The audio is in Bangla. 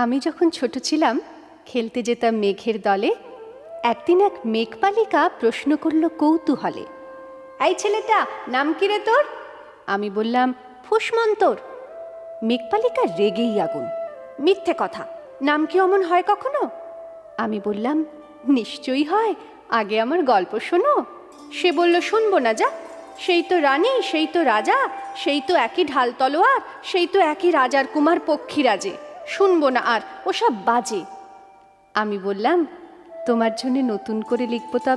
আমি যখন ছোট ছিলাম খেলতে যেতাম মেঘের দলে। একদিন এক মেঘপালিকা প্রশ্ন করল কৌতূহলে, এই ছেলেটা নাম কি রে তোর? আমি বললাম ফুসমন্তর। মেঘপালিকা রেগেই আগুন, মিথ্যে কথা, নাম কি অমন হয় কখনো? আমি বললাম নিশ্চয়ই হয়, আগে আমার গল্প শোনো। সে বলল শুনবো না, যা, সেই তো রানী, সেই তো রাজা, সেই তো একই ঢাল তলোয়ার, সেই তো একই রাজার কুমার পক্ষীরাজে, শুনবো না আর, ওসব বাজে। আমি বললাম তোমার জন্য নতুন করে লিখবো তবে।